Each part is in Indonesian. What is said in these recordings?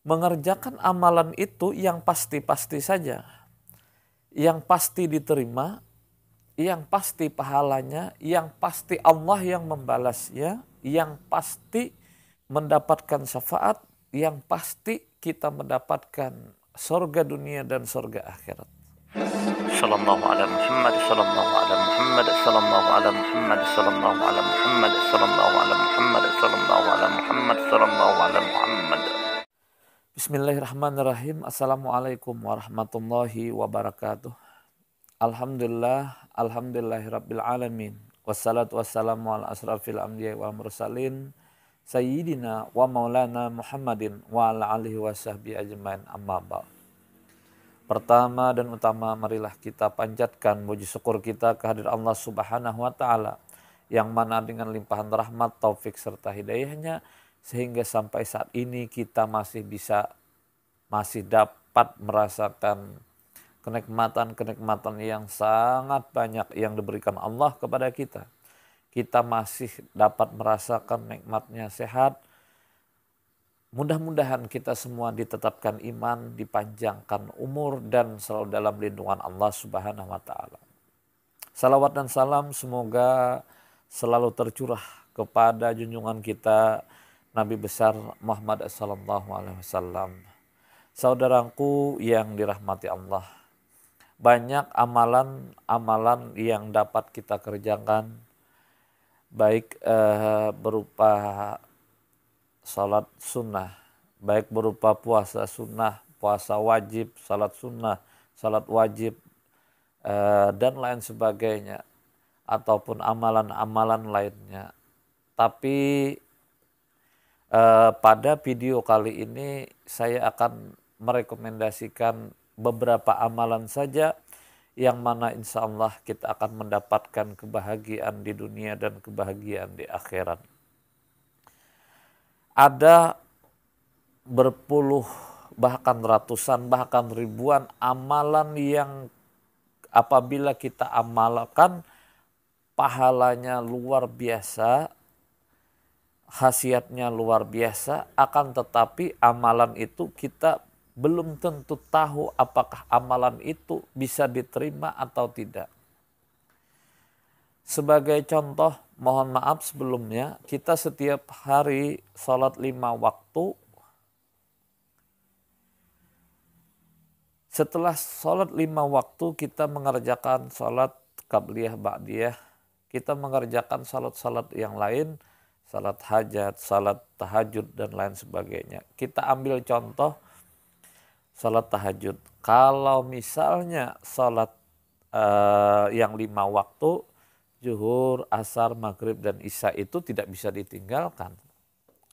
mengerjakan amalan itu yang pasti-pasti saja, yang pasti diterima, yang pasti pahalanya, yang pasti Allah yang membalasnya, yang pasti mendapatkan syafaat, yang pasti kita mendapatkan surga dunia dan surga akhirat. Sallallahu ala Muhammad, sallallahu ala Muhammad, sallallahu ala Muhammad, sallallahu ala Muhammad, sallallahu ala Muhammad, sallallahu ala Muhammad, sallallahu ala Muhammad. Bismillahirrahmanirrahim. Assalamualaikum warahmatullahi wabarakatuh. Alhamdulillah, alhamdulillahirabbil alamin. Wassalatu wassalamu ala asrafil anbiya'i wal mursalin sayyidina wa maulana Muhammadin wa ala alihi wa sahbihi ajmain, amma ba'd. Pertama dan utama, marilah kita panjatkan puji syukur kita kehadirat Allah Subhanahu wa taala yang mana dengan limpahan rahmat, taufik serta hidayahnya sehingga sampai saat ini kita masih dapat merasakan kenikmatan-kenikmatan yang sangat banyak yang diberikan Allah kepada kita. Kita masih dapat merasakan nikmatnya sehat. Mudah-mudahan kita semua ditetapkan iman, dipanjangkan umur dan selalu dalam lindungan Allah Subhanahu wa taala. Salawat dan salam semoga selalu tercurah kepada junjungan kita Nabi besar Muhammad sallallahu alaihi wasallam. Saudaraku yang dirahmati Allah, banyak amalan-amalan yang dapat kita kerjakan, baik berupa salat sunnah, baik berupa puasa sunnah, puasa wajib, salat sunnah, salat wajib, dan lain sebagainya, ataupun amalan-amalan lainnya. Tapi pada video kali ini saya akan merekomendasikan beberapa amalan saja yang mana insya Allah kita akan mendapatkan kebahagiaan di dunia dan kebahagiaan di akhirat. Ada berpuluh, bahkan ratusan, bahkan ribuan amalan yang apabila kita amalkan pahalanya luar biasa, khasiatnya luar biasa, akan tetapi amalan itu kita belum tentu tahu apakah amalan itu bisa diterima atau tidak. Sebagai contoh, mohon maaf sebelumnya, kita setiap hari sholat 5 waktu. Setelah sholat 5 waktu kita mengerjakan sholat qabliyah ba'diyah. Kita mengerjakan sholat-sholat yang lain, salat hajat, salat tahajud dan lain sebagainya. Kita ambil contoh salat tahajud. Kalau misalnya salat yang 5 waktu, zuhur, asar, maghrib dan isya itu tidak bisa ditinggalkan.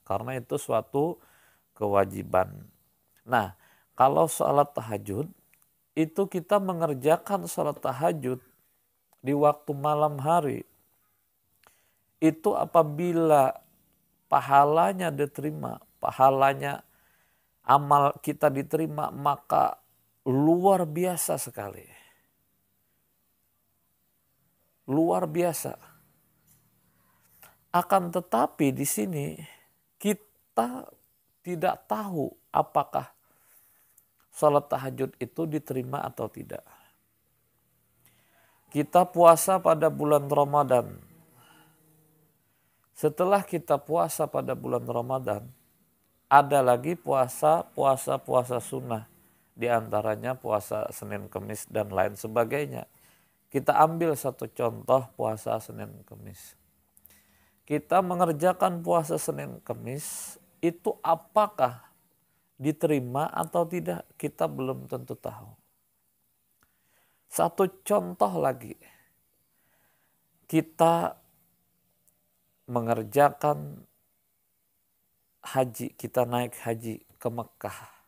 Karena itu suatu kewajiban. Nah, kalau salat tahajud, itu kita mengerjakan salat tahajud di waktu malam hari. Itu apabila pahalanya diterima, pahalanya amal kita diterima, maka luar biasa sekali. Luar biasa. Akan tetapi di sini kita tidak tahu apakah salat tahajud itu diterima atau tidak. Kita puasa pada bulan Ramadan. Setelah kita puasa pada bulan Ramadan, ada lagi puasa sunnah. Di antaranya puasa Senin Kemis dan lain sebagainya. Kita ambil satu contoh puasa Senin Kemis. Kita mengerjakan puasa Senin Kemis, itu apakah diterima atau tidak, kita belum tentu tahu. Satu contoh lagi, kita mengerjakan haji, kita naik haji ke Mekah.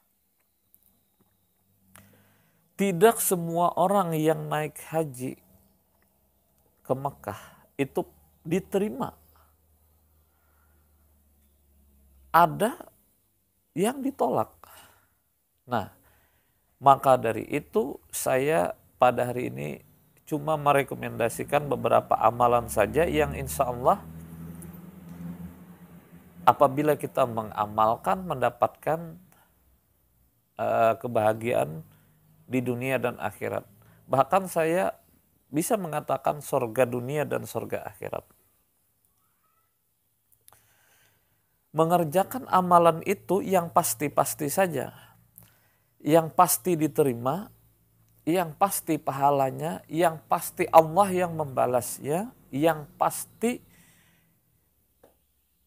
Tidak semua orang yang naik haji ke Mekah itu diterima. Ada yang ditolak. Nah, maka dari itu saya pada hari ini cuma merekomendasikan beberapa amalan saja yang insya Allah apabila kita mengamalkan mendapatkan kebahagiaan di dunia dan akhirat. Bahkan saya bisa mengatakan sorga dunia dan sorga akhirat. Mengerjakan amalan itu yang pasti-pasti saja, yang pasti diterima, yang pasti pahalanya, yang pasti Allah yang membalasnya, yang pasti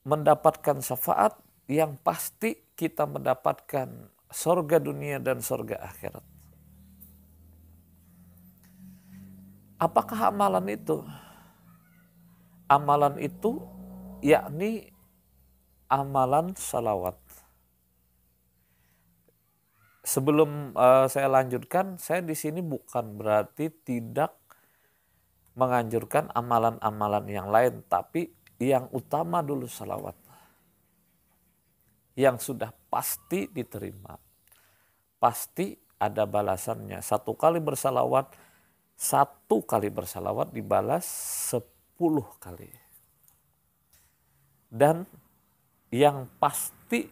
mendapatkan syafaat, yang pasti kita mendapatkan sorga dunia dan sorga akhirat. Apakah amalan itu? Amalan itu yakni amalan salawat. Sebelum saya lanjutkan, saya di sini bukan berarti tidak menganjurkan amalan-amalan yang lain, tapi yang utama dulu salawat. Yang sudah pasti diterima. Pasti ada balasannya. Satu kali bersalawat dibalas 10 kali. Dan yang pasti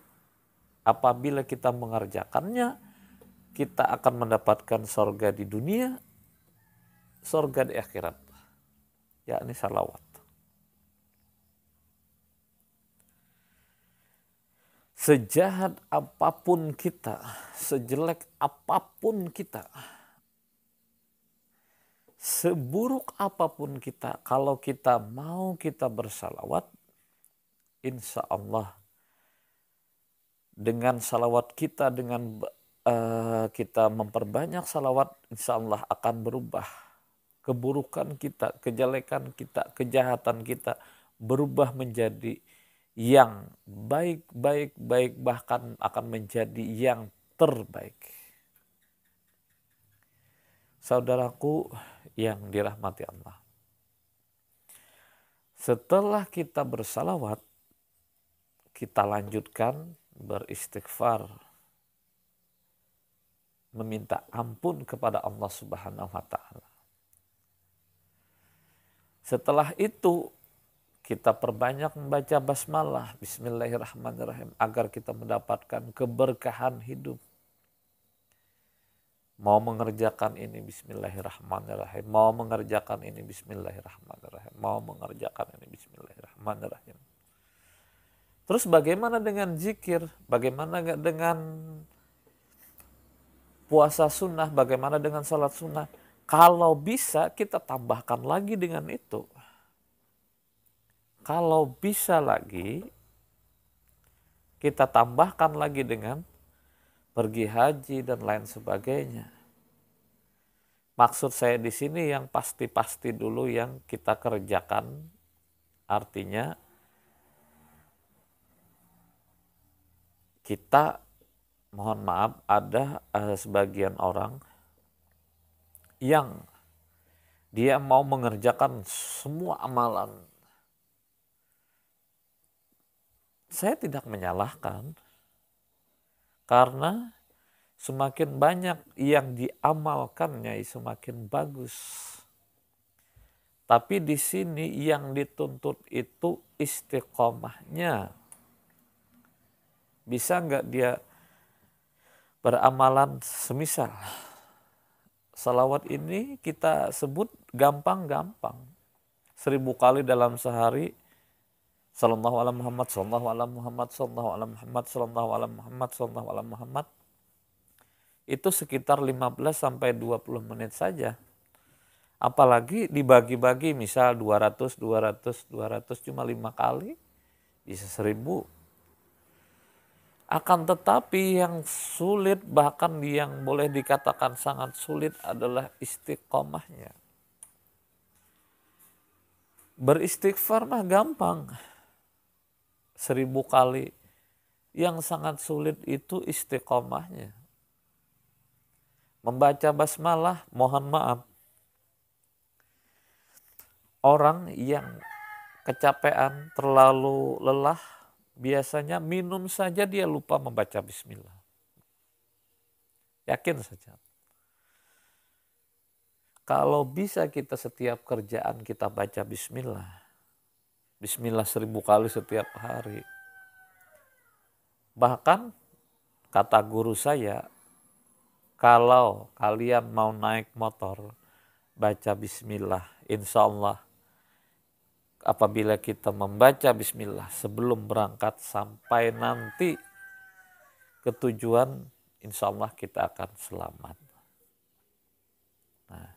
apabila kita mengerjakannya, kita akan mendapatkan sorga di dunia, sorga di akhirat, yakni salawat. Sejahat apapun kita, sejelek apapun kita, seburuk apapun kita, kalau kita mau kita bersalawat, insya Allah dengan salawat kita, dengan kita memperbanyak salawat, insya Allah akan berubah. Keburukan kita, kejelekan kita, kejahatan kita berubah menjadi yang baik, bahkan akan menjadi yang terbaik. Saudaraku yang dirahmati Allah. Setelah kita bersalawat, kita lanjutkan beristighfar, meminta ampun kepada Allah Subhanahu wa Ta'ala. Setelah itu kita perbanyak membaca basmalah, bismillahirrahmanirrahim, agar kita mendapatkan keberkahan hidup. Mau mengerjakan ini bismillahirrahmanirrahim, mau mengerjakan ini bismillahirrahmanirrahim, mau mengerjakan ini bismillahirrahmanirrahim. Terus bagaimana dengan zikir? Bagaimana dengan puasa sunnah? Bagaimana dengan salat sunnah? Kalau bisa kita tambahkan lagi dengan itu. Kalau bisa lagi kita tambahkan lagi dengan pergi haji dan lain sebagainya. Maksud saya di sini yang pasti-pasti dulu yang kita kerjakan, artinya kita, mohon maaf, ada sebagian orang yang dia mau mengerjakan semua amalan. Saya tidak menyalahkan, karena semakin banyak yang diamalkannya semakin bagus. Tapi di sini yang dituntut itu istiqomahnya. Bisa nggak dia beramalan semisal salawat ini kita sebut gampang-gampang. 1000 kali dalam sehari. Sallallahu ala Muhammad, sallallahu ala Muhammad, sallallahu ala Muhammad, sallallahu ala Muhammad, sallallahu ala Muhammad. Itu sekitar 15 sampai 20 menit saja. Apalagi dibagi-bagi, misal 200, 200, 200 cuma 5 kali bisa 1000. Akan tetapi yang sulit, bahkan yang boleh dikatakan sangat sulit adalah istiqomahnya. Beristighfar mah gampang. 1000 kali. Yang sangat sulit itu istiqomahnya. Membaca basmalah, mohon maaf. Orang yang kecapean, terlalu lelah, biasanya minum saja dia lupa membaca bismillah. Yakin saja. Kalau bisa kita setiap kerjaan kita baca bismillah. Bismillah 1000 kali setiap hari. Bahkan kata guru saya, Kalau kalian mau naik motor, baca bismillah. Insya Allah apabila kita membaca bismillah sebelum berangkat sampai nanti ke tujuan, insya Allah kita akan selamat. Nah,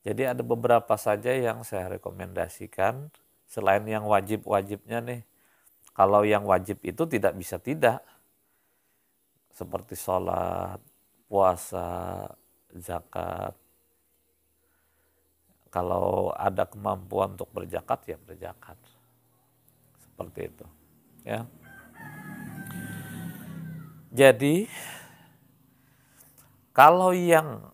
jadi ada beberapa saja yang saya rekomendasikan selain yang wajib-wajibnya nih. Kalau yang wajib itu tidak bisa tidak, seperti sholat, puasa, zakat. Kalau ada kemampuan untuk berzakat ya berzakat. Seperti itu. Ya. Jadi kalau yang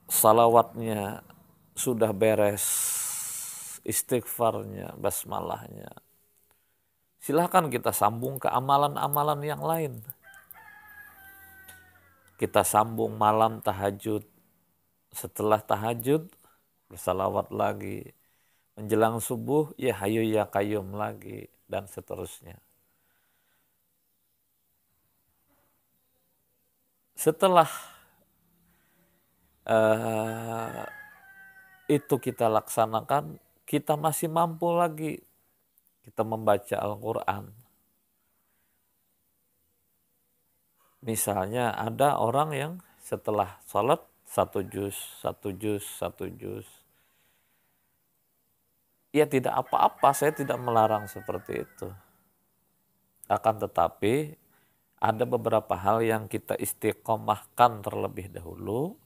salawatnya sudah beres, istighfarnya, basmalahnya, silahkan kita sambung ke amalan-amalan yang lain. Kita sambung malam tahajud. Setelah tahajud, bersalawat lagi. Menjelang subuh, ya hayu ya qayyum lagi. Dan seterusnya. Setelah itu kita laksanakan, kita masih mampu lagi. Kita membaca Al-Quran. Misalnya ada orang yang setelah sholat, satu juz. Ya tidak apa-apa, saya tidak melarang seperti itu. Akan tetapi ada beberapa hal yang kita istiqomahkan terlebih dahulu.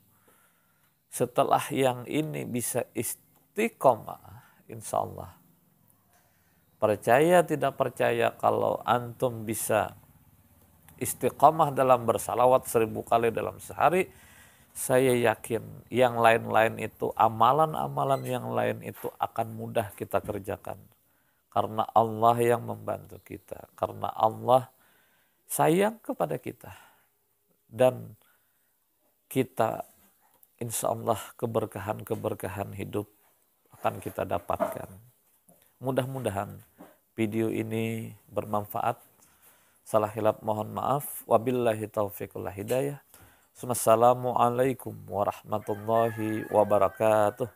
Setelah yang ini bisa istiqomah, insya Allah. Percaya tidak percaya kalau antum bisa istiqomah dalam bersalawat 1000 kali dalam sehari, saya yakin yang lain-lain itu, amalan-amalan yang lain itu akan mudah kita kerjakan. Karena Allah yang membantu kita. Karena Allah sayang kepada kita. Dan kita insya Allah keberkahan-keberkahan hidup akan kita dapatkan. Mudah-mudahan video ini bermanfaat. Salah hilaf mohon maaf. Wabillahi taufiq wal hidayah. Assalamualaikum warahmatullahi wabarakatuh.